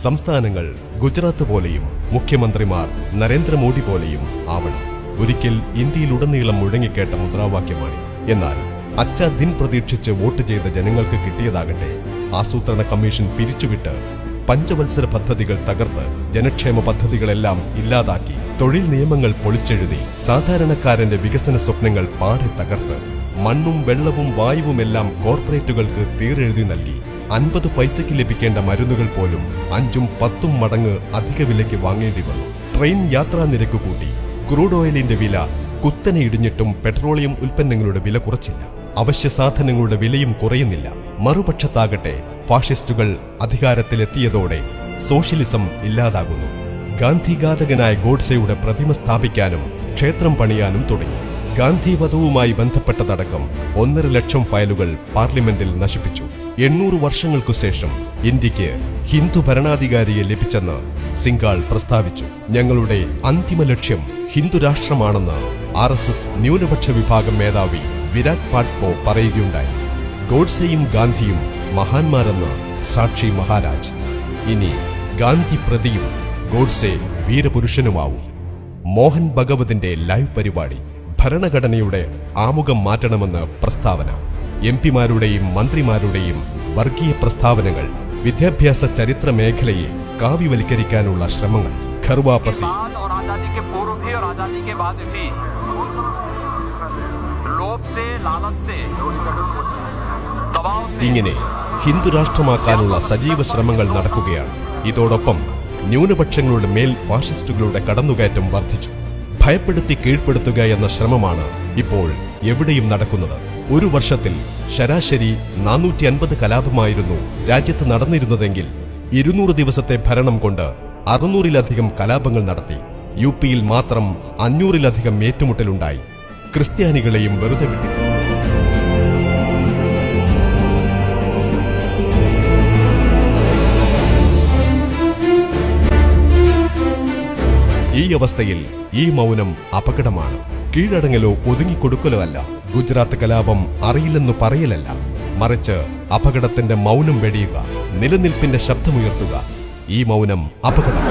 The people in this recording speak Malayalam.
സംസ്ഥാനങ്ങൾ ഗുജറാത്ത് പോലെയും മുഖ്യമന്ത്രിമാർ നരേന്ദ്രമോദി പോലെയും ആവണം. ഒരിക്കൽ ഇന്ത്യയിലുടനീളം മുഴങ്ങിക്കേട്ട മുദ്രാവാക്യമാണ്. എന്നാൽ അച്ഛാ ദിൻ പ്രതീക്ഷിച്ച് വോട്ട് ചെയ്ത ജനങ്ങൾക്ക് കിട്ടിയതാകട്ടെ ആസൂത്രണ കമ്മീഷൻ പിരിച്ചുവിട്ട് പഞ്ചവത്സര പദ്ധതികൾ തകർത്ത് ജനക്ഷേമ പദ്ധതികളെല്ലാം ഇല്ലാതാക്കി തൊഴിൽ നിയമങ്ങൾ പൊളിച്ചെഴുതി സാധാരണക്കാരന്റെ വികസന സ്വപ്നങ്ങൾ പാടെ തകർത്ത് മണ്ണും വെള്ളവും വായുവുമെല്ലാം കോർപ്പറേറ്റുകൾക്ക് തീരെഴുതി നൽകി 50 പൈസയ്ക്ക് ലഭിക്കേണ്ട മരുന്നുകൾ പോലും 5-10 മടങ്ങ് അധിക വിലയ്ക്ക് വാങ്ങേണ്ടി വന്നു. ട്രെയിൻ യാത്രാ നിരക്ക് കൂട്ടി. ക്രൂഡ് ഓയിലിന്റെ വില കുത്തനെ ഇടിഞ്ഞിട്ടും പെട്രോളിയം ഉൽപ്പന്നങ്ങളുടെ വില കുറച്ചില്ല. അവശ്യ സാധനങ്ങളുടെ വിലയും കുറയുന്നില്ല. മറുപക്ഷത്താകട്ടെ ഫാഷിസ്റ്റുകൾ അധികാരത്തിലെത്തിയതോടെ സോഷ്യലിസം ഇല്ലാതാകുന്നു. ഗാന്ധിഘാതകനായ ഗോഡ്സെയുടെ പ്രതിമ സ്ഥാപിക്കാനും ക്ഷേത്രം പണിയാനും തുടങ്ങി. ഗാന്ധി വധവുമായി ബന്ധപ്പെട്ടതടക്കം 1.5 ലക്ഷം ഫയലുകൾ പാർലമെന്റിൽ നശിപ്പിച്ചു. 800 വർഷങ്ങൾക്കു ശേഷം ഇന്ത്യക്ക് ഹിന്ദു ഭരണാധികാരിയെ ലഭിച്ചെന്ന് സിംഗാൾ പ്രസ്താവിച്ചു. ഞങ്ങളുടെ അന്തിമ ലക്ഷ്യം ഹിന്ദു രാഷ്ട്രമാണെന്ന് RSS ന്യൂനപക്ഷ വിഭാഗം മേധാവി വിരാട് പാട്സ്പോ പറയുകയുണ്ടായി. ഗോഡ്സെയും ഗാന്ധിയും മഹാന്മാരെന്ന് സാക്ഷി മഹാരാജ്. ഇനി ഗാന്ധി പ്രതിയും ഗോഡ്സെ വീരപുരുഷനുമാവും. മോഹൻ ഭഗവതിന്റെ ലൈവ് പരിപാടി. ഭരണഘടനയുടെ ആമുഖം മാറ്റണമെന്ന് പ്രസ്താവന. MP-മാരുടെയും മന്ത്രിമാരുടെയും വർഗീയ പ്രസ്താവനകൾ. വിദ്യാഭ്യാസ ചരിത്ര മേഖലയെ കാവ്യവൽക്കരിക്കാനുള്ള ശ്രമങ്ങൾ. ഖർവാപസി. ഇങ്ങനെ ഹിന്ദു രാഷ്ട്രമാക്കാനുള്ള സജീവ ശ്രമങ്ങൾ നടക്കുകയാണ്. ഇതോടൊപ്പം ന്യൂനപക്ഷങ്ങളുടെ മേൽ ഫാഷിസ്റ്റുകളുടെ കടന്നുകയറ്റം വർദ്ധിച്ചു. ഭയപ്പെടുത്തി കീഴ്പ്പെടുത്തുക എന്ന ശ്രമമാണ് ഇപ്പോൾ എവിടെയും നടക്കുന്നത്. ഒരു വർഷത്തിൽ ശരാശരി 450 കലാപമായിരുന്നു രാജ്യത്ത് നടന്നിരുന്നതെങ്കിൽ 200 ദിവസത്തെ ഭരണം കൊണ്ട് 600-ലധികം കലാപങ്ങൾ നടത്തി. UP-യിൽ മാത്രം 500-ലധികം ഏറ്റുമുട്ടലുണ്ടായി. ക്രിസ്ത്യാനികളെയും വെറുതെ വിട്ടില്ല. ഈ അവസ്ഥയിൽ ഈ മൗനം അപകടമാണ്. കീഴടങ്ങലോ ഒതുങ്ങിക്കൊടുക്കലോ അല്ല. ഗുജറാത്ത് കലാപം അറിയില്ലെന്നു പറയലല്ല, മറിച്ച് അപകടത്തിന്റെ മൗനം വെടിയുക, നിലനിൽപ്പിന്റെ ശബ്ദമുയർത്തുക. ഈ മൗനം അപകടം.